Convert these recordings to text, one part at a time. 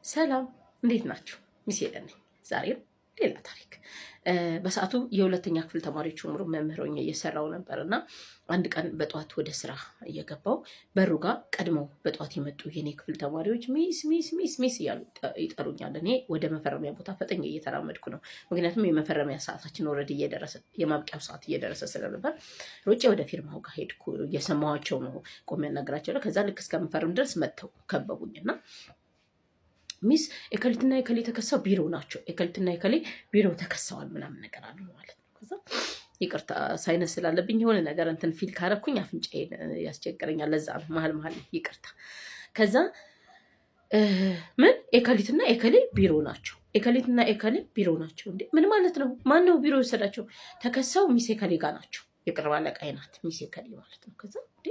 ሰላም እንዴት ናችሁ? ሚስ ሄለን ነኝ። ዛሬም ሌላ ታሪክ። በሰዓቱ የሁለተኛ ክፍል ተማሪዎች ሆኖ መምህር ሆኜ እየሰራው ነበርና አንድ ቀን በጧት ወደ ስራ እየገባው በሩ ጋር ቀድመው በጧት የመጡ የኔ ክፍል ተማሪዎች ሚስ ሚስ ሚስ ሚስ እያሉ ይጠሩኛል። እኔ ወደ መፈረሚያ ቦታ ፈጠኝ እየተራመድኩ ነው። ምክንያቱም የመፈረሚያ ሰዓታችን ኦልሬዲ እየደረሰ የማብቂያው ሰዓት እየደረሰ ስለነበር ሮጬ ወደ ፊርማው ጋር ሄድኩ። እየሰማኋቸው ነው ቆሜ ያናገራቸው። ከዛ ልክ እስከምፈርም ድረስ መጥተው ከበቡኝና ሚስ ኤከሊትና ኤከሌ ተከሰው ቢሮ ናቸው። ኤከሊትና ኤከሌ ቢሮ ተከሰዋል ምናምን ነገር አሉ ማለት ነው። ከዛ ይቅርታ ሳይነስ ስላለብኝ የሆነ ነገር እንትን ፊል ካረኩኝ አፍንጫዬን ያስቸግረኛል። ለዛ ነው መሀል ይቅርታ። ከዛ ምን ኤከሊትና ኤከሌ ቢሮ ናቸው። ኤከሊትና ኤከሌ ቢሮ ናቸው እንዴ? ምን ማለት ነው? ማን ነው ቢሮ የወሰዳቸው? ተከሰው ሚስ ኤከሌ ጋር ናቸው። የቅርብ አለቃዬ ናት ሚስ ኤከሌ ማለት ነው። ከዛ እንዴ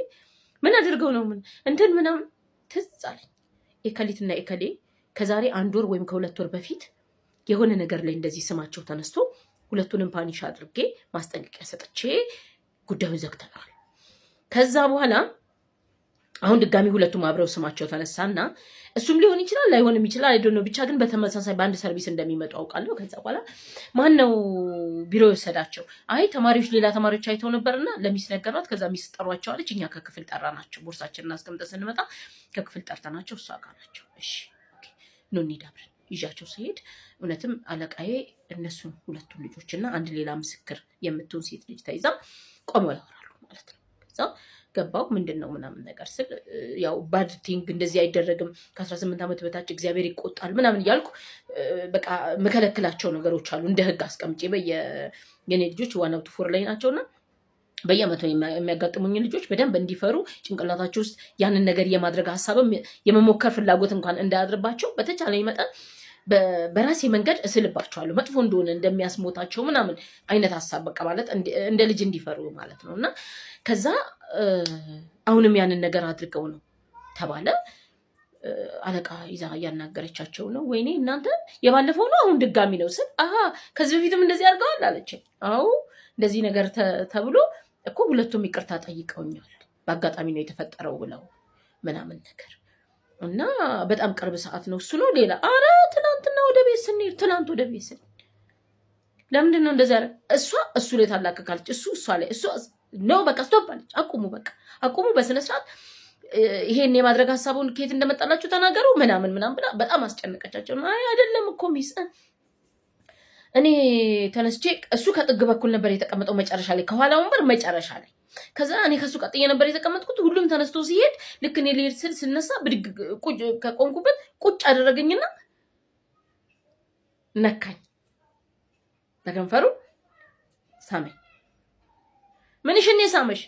ምን አድርገው ነው ምን እንትን ምናምን ትዝ አለኝ። ኤከሊትና ኤከሌ ከዛሬ 1 ወር ወይም ከ2 ወር በፊት የሆነ ነገር ላይ እንደዚህ ስማቸው ተነስቶ ሁለቱንም ፓኒሽ አድርጌ ማስጠንቀቂያ ሰጥቼ ጉዳዩን ዘግተናል። ከዛ በኋላ አሁን ድጋሚ ሁለቱም አብረው ስማቸው ተነሳና እሱም ሊሆን ይችላል ላይሆንም ይችላል አይደል ነው። ብቻ ግን በተመሳሳይ በአንድ ሰርቪስ እንደሚመጡ አውቃለሁ። ከዛ በኋላ ማን ነው ቢሮ የወሰዳቸው? አይ ተማሪዎች ሌላ ተማሪዎች አይተው ነበርና ለሚስ ነገሯት። ከዛ ሚስ ጠሯቸው አለች። እኛ ከክፍል ጠራናቸው። ቦርሳችንን አስቀምጠን ስንመጣ ከክፍል ጠርተናቸው እሷ ጋር ናቸው። እሺ ኖ እንሂድ አብረን። ይዣቸው ሲሄድ እውነትም አለቃዬ እነሱን ሁለቱን ልጆች እና አንድ ሌላ ምስክር የምትሆን ሴት ልጅ ተይዛ ቆመው ያወራሉ ማለት ነው። ከዛ ገባው ምንድን ነው ምናምን ነገር ስል ያው ባድ ቲንግ እንደዚህ አይደረግም ከ18 ዓመት በታች እግዚአብሔር ይቆጣል ምናምን እያልኩ በቃ መከለክላቸው ነገሮች አሉ እንደ ህግ አስቀምጬ የኔ ልጆች ዋናው ቱፎር ላይ ናቸውና በየአመቱ የሚያጋጥሙኝ ልጆች በደንብ እንዲፈሩ ጭንቅላታቸው ውስጥ ያንን ነገር የማድረግ ሀሳብም የመሞከር ፍላጎት እንኳን እንዳያድርባቸው በተቻለ መጠን በራሴ መንገድ እስልባቸዋለሁ። መጥፎ እንደሆነ እንደሚያስሞታቸው ምናምን አይነት ሀሳብ በቃ ማለት እንደ ልጅ እንዲፈሩ ማለት ነው። እና ከዛ አሁንም ያንን ነገር አድርገው ነው ተባለ። አለቃ ይዛ እያናገረቻቸው ነው። ወይኔ እናንተ የባለፈው ነው አሁን ድጋሚ ነው ስል ከዚህ በፊትም እንደዚህ አድርገዋል አለችኝ። አዎ እንደዚህ ነገር ተብሎ እኮ ሁለቱም ይቅርታ ጠይቀውኛል። በአጋጣሚ ነው የተፈጠረው ብለው ምናምን ነገር እና በጣም ቅርብ ሰዓት ነው እሱ ነው ሌላ። አረ ትናንትና ወደ ቤት ስንሄድ ለምንድን ነው እንደዚህ ያለ? እሱ ላይ ታላቀቃለች። እሷ ላይ ነው በቃ ስቶፕ አለች። አቁሙ በስነ ስርዓት ይሄን የማድረግ ሀሳቡን ከየት እንደመጣላችሁ ተናገሩ ምናምን ብላ በጣም አስጨነቀቻቸው። አይ አይደለም እኮ ሚስ እኔ ተነስቼ እሱ ከጥግ በኩል ነበር የተቀመጠው መጨረሻ ላይ ከኋላ ወንበር መጨረሻ ላይ። ከዛ እኔ ከሱ ቀጥዬ ነበር የተቀመጥኩት። ሁሉም ተነስቶ ሲሄድ ልክ እኔ ልሄድ ስል ስነሳ ብድግ ከቆምኩበት ቁጭ አደረገኝና ነካኝ በከንፈሩ ሳመኝ። ምንሽን የሳመሽ?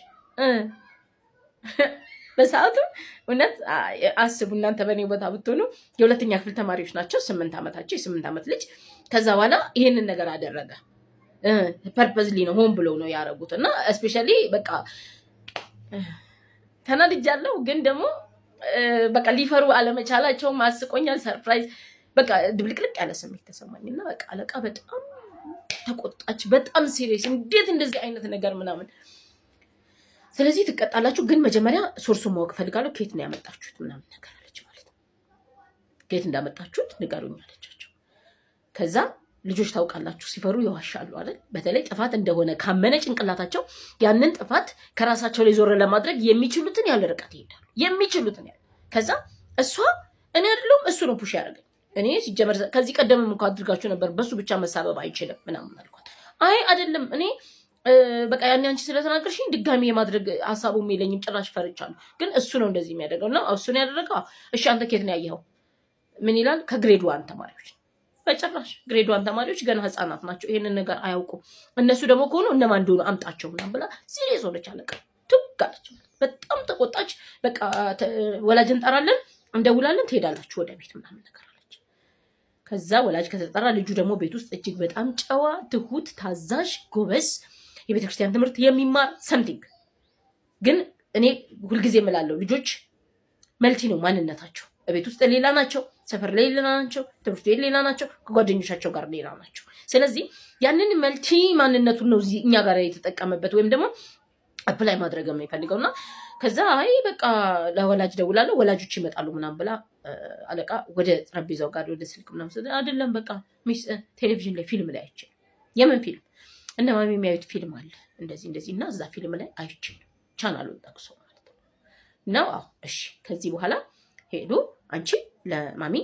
በሰዓቱ እውነት አስቡ እናንተ በእኔ ቦታ ብትሆኑ የሁለተኛ ክፍል ተማሪዎች ናቸው። 8 ዓመታቸው የ8 ዓመት ልጅ። ከዛ በኋላ ይሄንን ነገር አደረገ። ፐርፐዝሊ ነው ሆን ብለው ነው ያደረጉት። እና እስፔሻሊ በቃ ተናድጃለሁ። ግን ደግሞ በቃ ሊፈሩ አለመቻላቸውም አስቆኛል። ሰርፕራይዝ በቃ ድብልቅልቅ ያለ ስሜት ተሰማኝና በቃ አለቃ በጣም ተቆጣች። በጣም ሲሪየስ እንዴት እንደዚህ አይነት ነገር ምናምን ስለዚህ ትቀጣላችሁ፣ ግን መጀመሪያ ሶርሱን ማወቅ ፈልጋለሁ። ከየት ነው ያመጣችሁት ምናምን ነገር አለች ማለት ነው። ከየት እንዳመጣችሁት ንገሩኝ አለቻቸው። ከዛ ልጆች ታውቃላችሁ ሲፈሩ ይዋሻሉ አይደል? በተለይ ጥፋት እንደሆነ ካመነ ጭንቅላታቸው ያንን ጥፋት ከራሳቸው ላይ ዞር ለማድረግ የሚችሉትን ያለ ርቀት ይሄዳሉ። የሚችሉትን ያለ ከዛ እሷ እኔ አይደለም እሱ ነው ፑሽ ያደረገኝ። እኔ ሲጀመር ከዚህ ቀደምም እንኳን አድርጋችሁ ነበር፣ በሱ ብቻ መሳበብ አይችልም ምናምን አልኳት። አይ አይደለም እኔ በቃ ያን አንቺ ስለተናገርሽኝ ድጋሚ የማድረግ ሐሳቡም የለኝም፣ ጭራሽ ፈርቻለሁ። ግን እሱ ነው እንደዚህ የሚያደርገው እና እሱ ነው ያደረገው። እሺ አንተ ከየት ነው ያየኸው? ምን ይላል? ከግሬድ 1 ተማሪዎች። በጭራሽ ግሬድ 1 ተማሪዎች ገና ህፃናት ናቸው፣ ይሄንን ነገር አያውቁም። እነሱ ደግሞ ከሆኑ እነማን እንደሆኑ አምጣቸው ምናምን ብላ ሲሪየስ ሆነች። አለቃ ትጋለች፣ በጣም ተቆጣች። በቃ ወላጅ እንጠራለን፣ እንደውላለን፣ ትሄዳላችሁ ወደ ቤት ምናምን ነገር አለች። ከዛ ወላጅ ከተጠራ ልጁ ደግሞ ቤት ውስጥ እጅግ በጣም ጨዋ፣ ትሁት፣ ታዛዥ፣ ጎበዝ የቤተክርስቲያን ትምህርት የሚማር ሰምቲንግ። ግን እኔ ሁልጊዜ እምላለሁ ልጆች መልቲ ነው ማንነታቸው። ቤት ውስጥ ሌላ ናቸው፣ ሰፈር ላይ ሌላ ናቸው፣ ትምህርት ቤት ሌላ ናቸው፣ ከጓደኞቻቸው ጋር ሌላ ናቸው። ስለዚህ ያንን መልቲ ማንነቱን ነው እኛ ጋር የተጠቀመበት ወይም ደግሞ አፕላይ ማድረግ የሚፈልገውና ከዛ አይ በቃ ለወላጅ ደውላለሁ ወላጆች ይመጣሉ ምናምን ብላ አለቃ ወደ ጠረጴዛው ጋር ወደ ስልክ ምናምን አይደለም በቃ ቴሌቪዥን ላይ ፊልም ላይ አይችል የምን ፊልም እነ ማሚ የሚያዩት ፊልም አለ እንደዚህ እና እዛ ፊልም ላይ አይችል ቻናሉን ጠቅሶ ማለት ነው። አዎ እሺ ከዚህ በኋላ ሄዶ አንቺ ለማሚ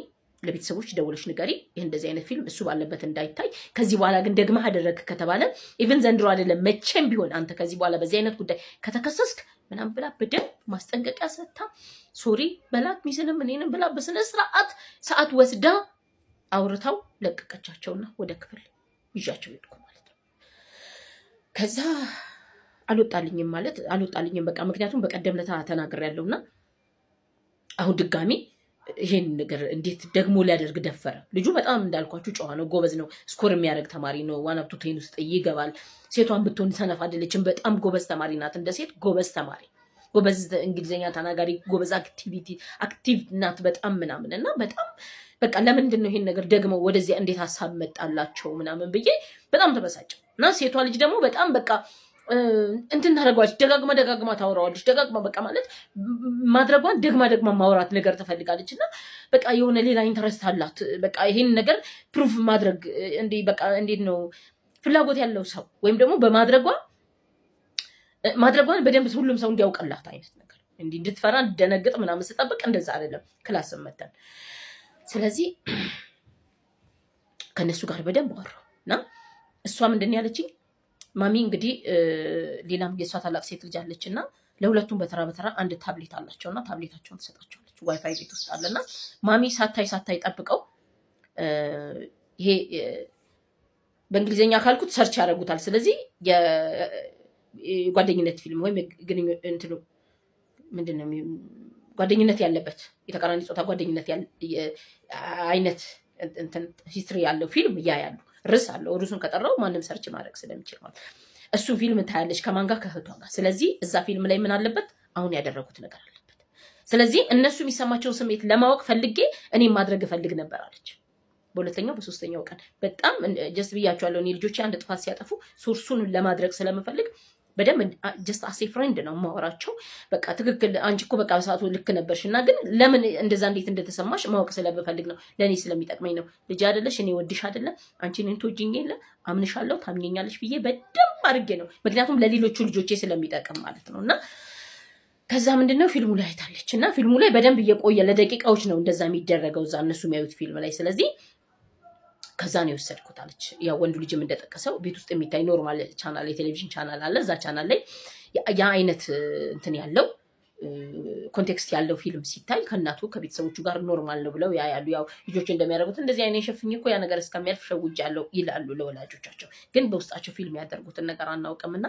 ለቤተሰቦች ደውለሽ ንገሪ ይሄ እንደዚህ አይነት ፊልም እሱ ባለበት እንዳይታይ ከዚህ በኋላ ግን ደግመህ አደረግ ከተባለ ኢቭን ዘንድሮ አይደለም መቼም ቢሆን አንተ ከዚህ በኋላ በዚህ አይነት ጉዳይ ከተከሰስክ ምናምን ብላ በደንብ ማስጠንቀቂያ ሰጥታ ሶሪ በላት ሚስንም እኔንም ብላ በስነ ስርዓት ሰዓት ወስዳ አውርታው ለቀቀቻቸውና ወደ ክፍል ይዣቸው ሄድኩ ማለት ነው። ከዛ አልወጣልኝም በቃ ምክንያቱም በቀደም ለታ ተናግሬያለሁና አሁን ድጋሚ ይሄን ነገር እንዴት ደግሞ ሊያደርግ ደፈረ? ልጁ በጣም እንዳልኳችሁ ጨዋ ነው፣ ጎበዝ ነው፣ ስኮር የሚያደርግ ተማሪ ነው። ዋን አፕ ቱ ቴን ውስጥ ይገባል። ሴቷን ብትሆን ሰነፍ አይደለችም፣ በጣም ጎበዝ ተማሪ ናት። እንደ ሴት ጎበዝ ተማሪ፣ ጎበዝ እንግሊዝኛ ተናጋሪ፣ ጎበዝ አክቲቭ ናት በጣም ምናምን እና በጣም በቃ ለምንድን ነው ይሄን ነገር ደግሞ ወደዚያ እንዴት ሀሳብ መጣላቸው ምናምን ብዬ በጣም ተበሳጨው እና ሴቷ ልጅ ደግሞ በጣም በቃ እንትን ታደርገዋለች፣ ደጋግማ ታወራዋለች። ደጋግማ በቃ ማለት ማድረጓን ደግማ ማውራት ነገር ትፈልጋለች እና በቃ የሆነ ሌላ ኢንተረስት አላት። በቃ ይሄን ነገር ፕሩፍ ማድረግ በቃ እንዴት ነው ፍላጎት ያለው ሰው ወይም ደግሞ ማድረጓን በደንብ ሁሉም ሰው እንዲያውቅላት አይነት ነገር እንድትፈራ እንድደነግጥ ምናምን ስጠብቅ እንደዛ አይደለም ክላስ መተን። ስለዚህ ከነሱ ጋር በደንብ አወራሁ እና እሷ ምንድን ያለችኝ ማሚ እንግዲህ ሌላም የሷ ታላቅ ሴት ልጅ አለች እና ለሁለቱም በተራ አንድ ታብሌት አላቸው እና ታብሌታቸውን ትሰጣቸዋለች። ዋይፋይ ቤት ውስጥ አለና ማሚ ሳታይ ጠብቀው ይሄ በእንግሊዝኛ ካልኩት ሰርች ያደርጉታል። ስለዚህ የጓደኝነት ፊልም ወይም ምንድን ነው ጓደኝነት ያለበት የተቃራኒ ጾታ ጓደኝነት አይነት ሂስትሪ ያለው ፊልም ያያሉ። ርዕስ አለው። ርዕሱን ከጠራው ማንም ሰርች ማድረግ ስለሚችል ማለት እሱን ፊልም ታያለች ከማን ጋር ከእህቷ ጋር። ስለዚህ እዛ ፊልም ላይ ምን አለበት አሁን ያደረጉት ነገር አለበት። ስለዚህ እነሱ የሚሰማቸውን ስሜት ለማወቅ ፈልጌ እኔም ማድረግ እፈልግ ነበር አለች። በሁለተኛው በሶስተኛው ቀን በጣም ጀስት ብያቸዋለሁ። እኔ ልጆቼ አንድ ጥፋት ሲያጠፉ ሶርሱን ለማድረግ ስለምፈልግ በደንብ ጀስት አሴ ፍሬንድ ነው ማወራቸው። በቃ ትክክል አንቺ እኮ በቃ በሰዓቱ ልክ ነበርሽ እና ግን ለምን እንደዛ እንዴት እንደተሰማሽ ማወቅ ስለምፈልግ ነው፣ ለእኔ ስለሚጠቅመኝ ነው። ልጅ አይደለሽ እኔ ወድሽ አይደለም አንቺ እኔን ትወጂኝ የለ አምንሻለሁ ታምኘኛለሽ ብዬ በደንብ አድርጌ ነው፣ ምክንያቱም ለሌሎቹ ልጆቼ ስለሚጠቅም ማለት ነው። እና ከዛ ምንድነው ፊልሙ ላይ አይታለች እና ፊልሙ ላይ በደንብ እየቆየ ለደቂቃዎች ነው እንደዛ የሚደረገው እዛ እነሱ የሚያዩት ፊልም ላይ። ስለዚህ ከዛ ነው የወሰድኩት አለች። ያው ወንዱ ልጅም እንደጠቀሰው ቤት ውስጥ የሚታይ ኖርማል ቻናል የቴሌቪዥን ቻናል አለ። እዛ ቻናል ላይ ያ አይነት እንትን ያለው ኮንቴክስት ያለው ፊልም ሲታይ ከእናቱ ከቤተሰቦቹ ጋር ኖርማል ነው ብለው ያያሉ። ያው ልጆች እንደሚያደርጉት እንደዚህ አይነት ሸፍኝ እኮ ያ ነገር እስከሚያልፍ ሸውጃለሁ ይላሉ ለወላጆቻቸው። ግን በውስጣቸው ፊልም ያደርጉትን ነገር አናውቅምና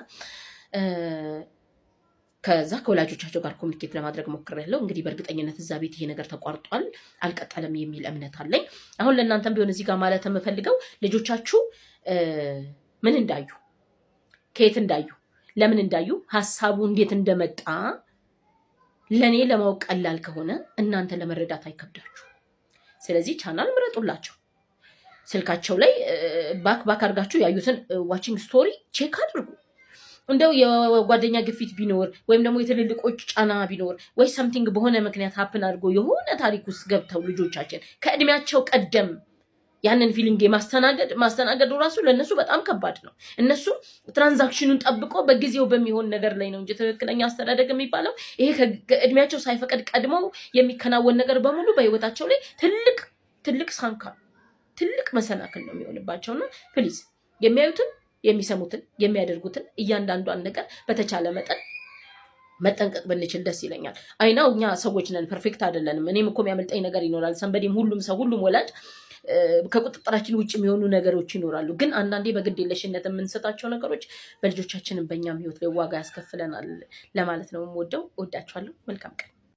ከዛ ከወላጆቻቸው ጋር ኮሚኒኬት ለማድረግ ሞክሬያለሁ። እንግዲህ በእርግጠኝነት እዛ ቤት ይሄ ነገር ተቋርጧል አልቀጠለም የሚል እምነት አለኝ። አሁን ለእናንተም ቢሆን እዚህ ጋር ማለት የምፈልገው ልጆቻችሁ ምን እንዳዩ፣ ከየት እንዳዩ፣ ለምን እንዳዩ፣ ሀሳቡ እንዴት እንደመጣ ለእኔ ለማወቅ ቀላል ከሆነ እናንተ ለመረዳት አይከብዳችሁ። ስለዚህ ቻናል ምረጡላቸው። ስልካቸው ላይ ባክ አድርጋችሁ ያዩትን ዋቺንግ ስቶሪ ቼክ አድርጉ። እንደው የጓደኛ ግፊት ቢኖር ወይም ደግሞ የትልልቆች ጫና ቢኖር ወይ ሰምቲንግ በሆነ ምክንያት ሀፕን አድርጎ የሆነ ታሪክ ውስጥ ገብተው ልጆቻችን ከእድሜያቸው ቀደም ያንን ፊሊንግ ማስተናገዱ ራሱ ለእነሱ በጣም ከባድ ነው። እነሱ ትራንዛክሽኑን ጠብቆ በጊዜው በሚሆን ነገር ላይ ነው እንጂ ትክክለኛ አስተዳደግ የሚባለው ይሄ ከእድሜያቸው ሳይፈቀድ ቀድመው የሚከናወን ነገር በሙሉ በህይወታቸው ላይ ትልቅ ሳንካ ትልቅ መሰናክል ነው የሚሆንባቸውና ፕሊዝ የሚያዩትን የሚሰሙትን የሚያደርጉትን እያንዳንዷን ነገር በተቻለ መጠን መጠንቀቅ ብንችል ደስ ይለኛል። አይናው እኛ ሰዎች ነን፣ ፐርፌክት አይደለንም። እኔም እኮ የሚያመልጠኝ ነገር ይኖራል። ሰንበዴም ሁሉም ወላጅ ከቁጥጥራችን ውጭ የሚሆኑ ነገሮች ይኖራሉ። ግን አንዳንዴ በግድ የለሽነት የምንሰጣቸው ነገሮች በልጆቻችንም በእኛም ህይወት ላይ ዋጋ ያስከፍለናል ለማለት ነው የምወደው። እወዳችኋለሁ። መልካም ቀን።